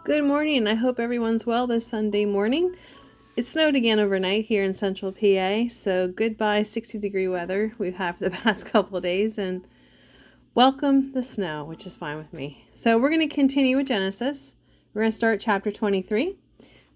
Good morning. I hope everyone's well this Sunday morning. It snowed again overnight here in central PA, so goodbye 60-degree weather we've had for the past couple of days, and welcome the snow, which is fine with me. So we're going to continue with Genesis. We're going to start chapter 23.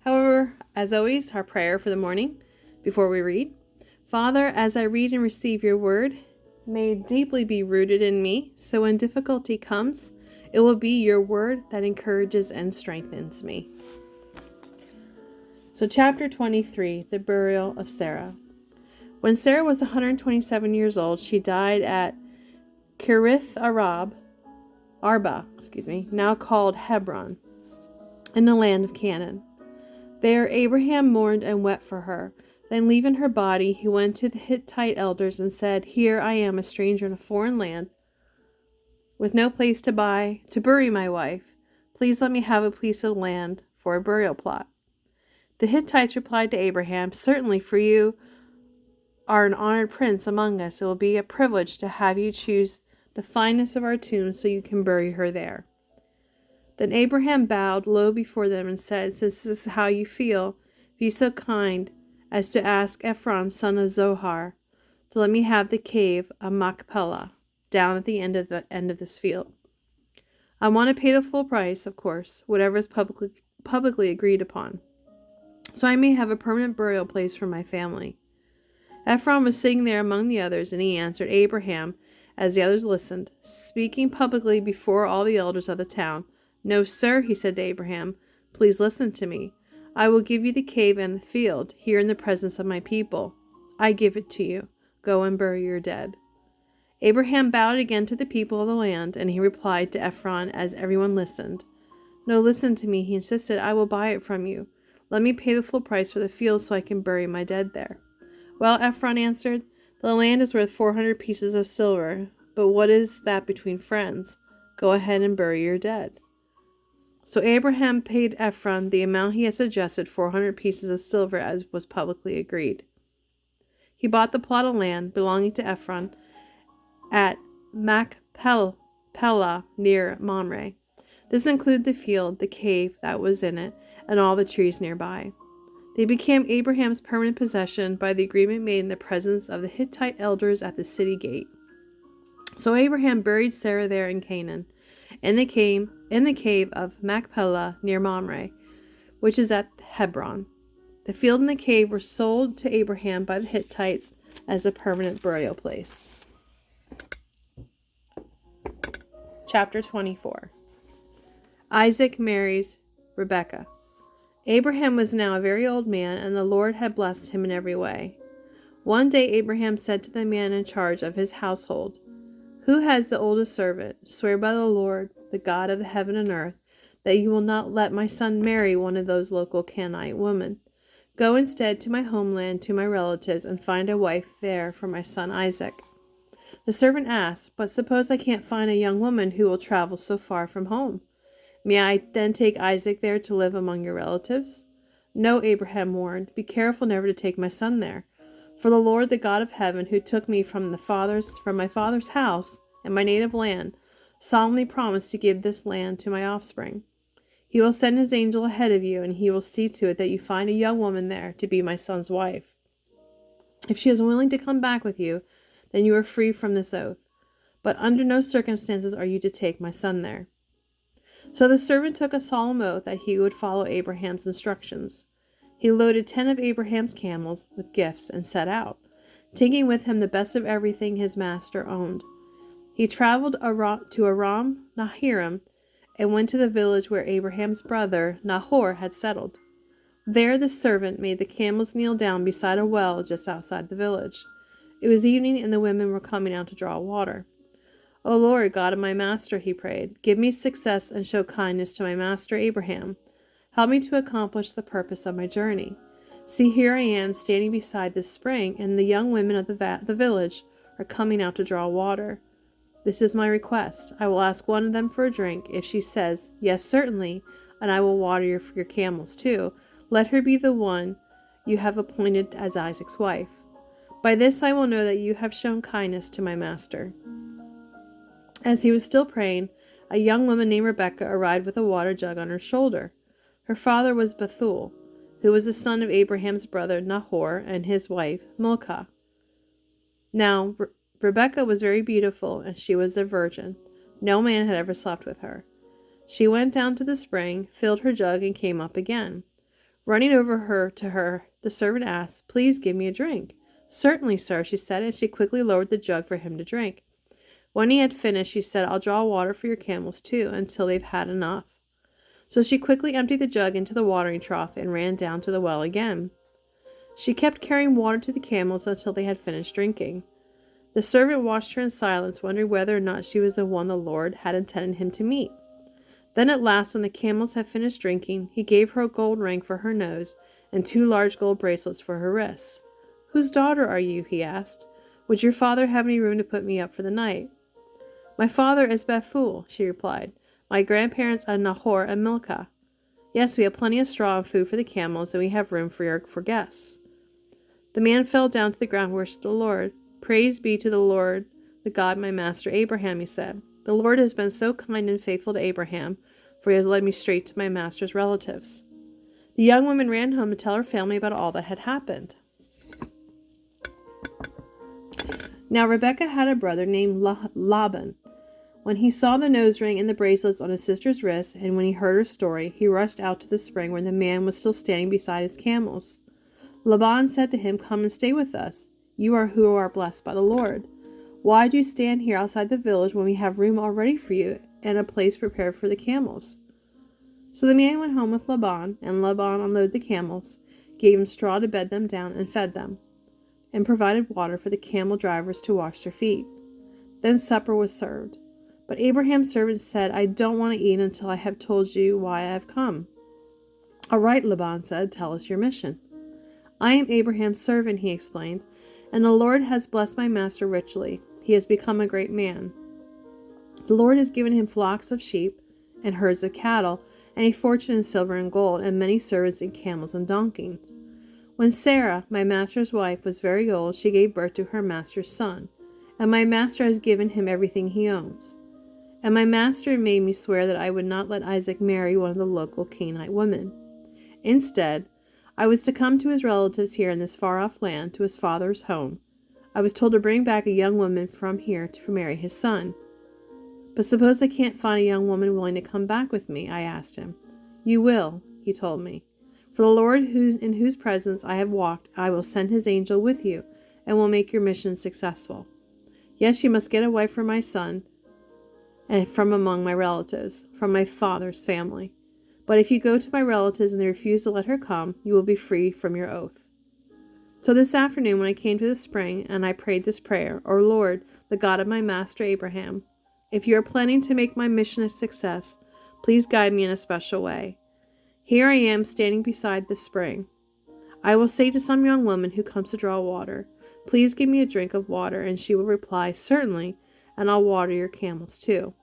However, as always, our prayer for the morning before we read. Father, as I read and receive your word, may it deeply be rooted in me, so when difficulty comes, it will be your word that encourages and strengthens me. So chapter 23, the burial of Sarah. When Sarah was 127 years old, she died at Arba, now called Hebron, in the land of Canaan. There Abraham mourned and wept for her. Then leaving her body, he went to the Hittite elders and said, "Here I am, a stranger in a foreign land, with no place to bury my wife. Please let me have a piece of land for a burial plot." The Hittites replied to Abraham, "Certainly, for you are an honored prince among us. It will be a privilege to have you choose the finest of our tombs so you can bury her there." Then Abraham bowed low before them and said, "Since this is how you feel, be so kind as to ask Ephron, son of Zohar, to let me have the cave of Machpelah down at the end of this field. I want to pay the full price, of course, whatever is publicly agreed upon, so I may have a permanent burial place for my family." Ephron was sitting there among the others, and he answered Abraham as the others listened, speaking publicly before all the elders of the town. "No, sir," he said to Abraham, "please listen to me. I will give you the cave and the field, here in the presence of my people. I give it to you. Go and bury your dead." Abraham bowed again to the people of the land, and he replied to Ephron as everyone listened. "No, listen to me," he insisted. "I will buy it from you. Let me pay the full price for the field so I can bury my dead there." "Well," Ephron answered, "the land is worth 400 pieces of silver, but what is that between friends? Go ahead and bury your dead." So Abraham paid Ephron the amount he had suggested, 400 pieces of silver, as was publicly agreed. He bought the plot of land belonging to Ephron at Machpelah near Mamre. This included the field, the cave that was in it, and all the trees nearby. They became Abraham's permanent possession by the agreement made in the presence of the Hittite elders at the city gate. So Abraham buried Sarah there in Canaan, in the cave of Machpelah near Mamre, which is at Hebron. The field and the cave were sold to Abraham by the Hittites as a permanent burial place. Chapter 24. Isaac marries Rebekah. Abraham was now a very old man, and the Lord had blessed him in every way. One day Abraham said to the man in charge of his household, "Who has the oldest servant? Swear by the Lord, the God of the heaven and earth, that you will not let my son marry one of those local Canaanite women. Go instead to my homeland, to my relatives, and find a wife there for my son Isaac." The servant asked, "But suppose I can't find a young woman who will travel so far from home? May I then take Isaac there to live among your relatives?" "No," Abraham warned. "Be careful never to take my son there. For the Lord, the God of heaven, who took me from my father's house and my native land, solemnly promised to give this land to my offspring. He will send his angel ahead of you, and he will see to it that you find a young woman there to be my son's wife. If she is willing to come back with you, then you are free from this oath. But under no circumstances are you to take my son there." So the servant took a solemn oath that he would follow Abraham's instructions. He loaded 10 of Abraham's camels with gifts and set out, taking with him the best of everything his master owned. He traveled to Aram Naharaim and went to the village where Abraham's brother Nahor had settled. There the servant made the camels kneel down beside a well just outside the village. It was evening, and the women were coming out to draw water. "O Lord, God of my master," he prayed, "give me success and show kindness to my master Abraham. Help me to accomplish the purpose of my journey. See, here I am standing beside this spring, and the young women of the village are coming out to draw water. This is my request. I will ask one of them for a drink. If she says, 'Yes, certainly, and I will water your camels too,' let her be the one you have appointed as Isaac's wife. By this I will know that you have shown kindness to my master." As he was still praying, a young woman named Rebekah arrived with a water jug on her shoulder. Her father was Bethuel, who was the son of Abraham's brother Nahor and his wife Milcah. Now Rebekah was very beautiful, and she was a virgin. No man had ever slept with her. She went down to the spring, filled her jug, and came up again. Running over to her, the servant asked, "Please give me a drink." "Certainly, sir," she said, and she quickly lowered the jug for him to drink. When he had finished, she said, "I'll draw water for your camels too, until they've had enough." So she quickly emptied the jug into the watering trough and ran down to the well again. She kept carrying water to the camels until they had finished drinking. The servant watched her in silence, wondering whether or not she was the one the Lord had intended him to meet. Then at last, when the camels had finished drinking, he gave her a gold ring for her nose and 2 large gold bracelets for her wrists. "Whose daughter are you?" he asked. "Would your father have any room to put me up for the night?" "My father is Bethuel," she replied. "My grandparents are Nahor and Milcah. Yes, we have plenty of straw and food for the camels, and we have room for guests." The man fell down to the ground and worshipped the Lord. "Praise be to the Lord, the God of my master Abraham," he said. "The Lord has been so kind and faithful to Abraham, for he has led me straight to my master's relatives." The young woman ran home to tell her family about all that had happened. Now Rebekah had a brother named Laban. When he saw the nose ring and the bracelets on his sister's wrists, and when he heard her story, he rushed out to the spring where the man was still standing beside his camels. Laban said to him, "Come and stay with us. You are who are blessed by the Lord. Why do you stand here outside the village when we have room all ready for you and a place prepared for the camels?" So the man went home with Laban, and Laban unloaded the camels, gave him straw to bed them down, and fed them, and provided water for the camel drivers to wash their feet. Then supper was served. But Abraham's servant said, "I don't want to eat until I have told you why I have come." "All right," Laban said, "tell us your mission." "I am Abraham's servant," he explained, "and the Lord has blessed my master richly. He has become a great man. The Lord has given him flocks of sheep and herds of cattle, and a fortune in silver and gold, and many servants and camels and donkeys. When Sarah, my master's wife, was very old, she gave birth to her master's son, and my master has given him everything he owns. And my master made me swear that I would not let Isaac marry one of the local Canaanite women. Instead, I was to come to his relatives here in this far-off land, to his father's home. I was told to bring back a young woman from here to marry his son. But suppose I can't find a young woman willing to come back with me?" I asked him. "You will," he told me. "For the Lord in whose presence I have walked, I will send his angel with you, and will make your mission successful. Yes, you must get a wife for my son, and from among my relatives, from my father's family. But if you go to my relatives and they refuse to let her come, you will be free from your oath." So this afternoon when I came to the spring, and I prayed this prayer, "O Lord, the God of my master Abraham, if you are planning to make my mission a success, please guide me in a special way. Here I am standing beside the spring. I will say to some young woman who comes to draw water, 'Please give me a drink of water,' and she will reply, 'Certainly,' and I'll water your camels too.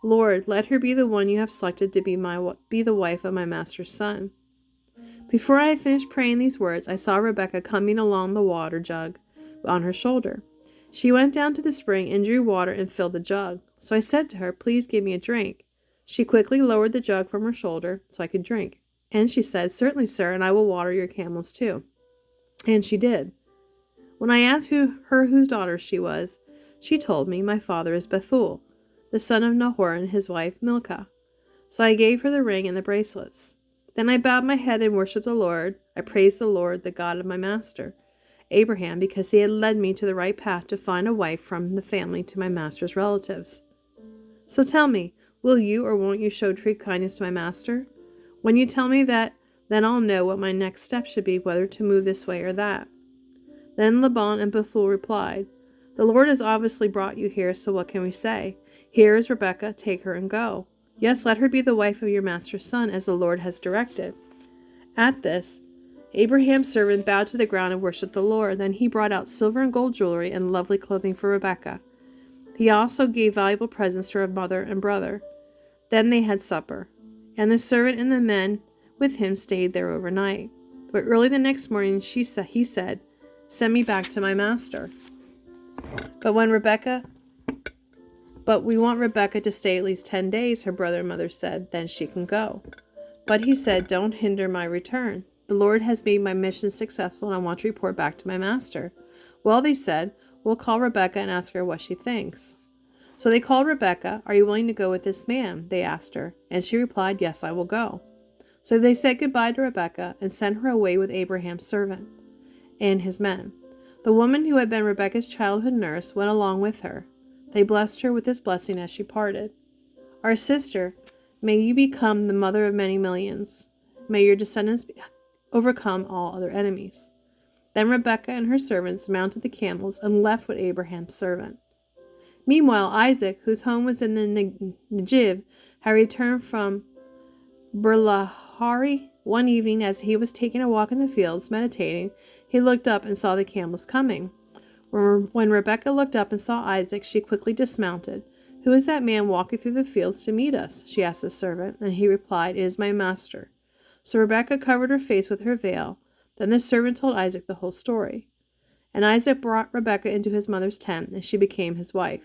Lord, let her be the one you have selected to be the wife of my master's son." Before I had finished praying these words, I saw Rebekah coming along the water jug on her shoulder. She went down to the spring and drew water and filled the jug. So I said to her, "Please give me a drink." She quickly lowered the jug from her shoulder so I could drink. And she said, "Certainly, sir, and I will water your camels too." And she did. When I asked whose daughter she was, she told me, "My father is Bethuel, the son of Nahor and his wife Milcah." So I gave her the ring and the bracelets. Then I bowed my head and worshipped the Lord. I praised the Lord, the God of my master Abraham, because he had led me to the right path to find a wife from the family to my master's relatives. So tell me, will you or won't you show true kindness to my master? When you tell me that, then I'll know what my next step should be, whether to move this way or that." Then Laban and Bethuel replied, "The Lord has obviously brought you here, so what can we say? Here is Rebekah, take her and go. Yes, let her be the wife of your master's son, as the Lord has directed." At this, Abraham's servant bowed to the ground and worshipped the Lord. Then he brought out silver and gold jewelry and lovely clothing for Rebekah. He also gave valuable presents to her mother and brother. Then they had supper, and the servant and the men with him stayed there overnight. But early the next morning he said, "Send me back to my master." But when Rebekah But we want Rebekah to stay at least 10 days, her brother and mother said. Then she can go. But he said, don't hinder my return. The Lord has made my mission successful, and I want to report back to my master. Well, they said, we'll call Rebekah and ask her what she thinks. So they called Rebekah. Are you willing to go with this man? They asked her. And she replied, yes, I will go. So they said goodbye to Rebekah and sent her away with Abraham's servant and his men. The woman who had been Rebekah's childhood nurse went along with her. They blessed her with this blessing as she parted. Our sister, may you become the mother of many millions. May your descendants overcome all other enemies. Then Rebekah and her servants mounted the camels and left with Abraham's servant. Meanwhile, Isaac, whose home was in the Negev, had returned from Berlahari. One evening, as he was taking a walk in the fields, meditating, he looked up and saw the camels coming. When Rebekah looked up and saw Isaac, she quickly dismounted. Who is that man walking through the fields to meet us? She asked the servant, and he replied, it is my master. So Rebekah covered her face with her veil. Then the servant told Isaac the whole story. And Isaac brought Rebekah into his mother's tent, and she became his wife.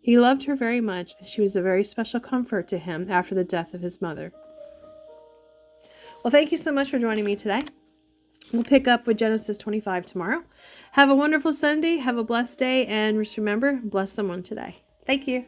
He loved her very much, and she was a very special comfort to him after the death of his mother. Well, thank you so much for joining me today. We'll pick up with Genesis 25 tomorrow. Have a wonderful Sunday. Have a blessed day. And just remember, bless someone today. Thank you.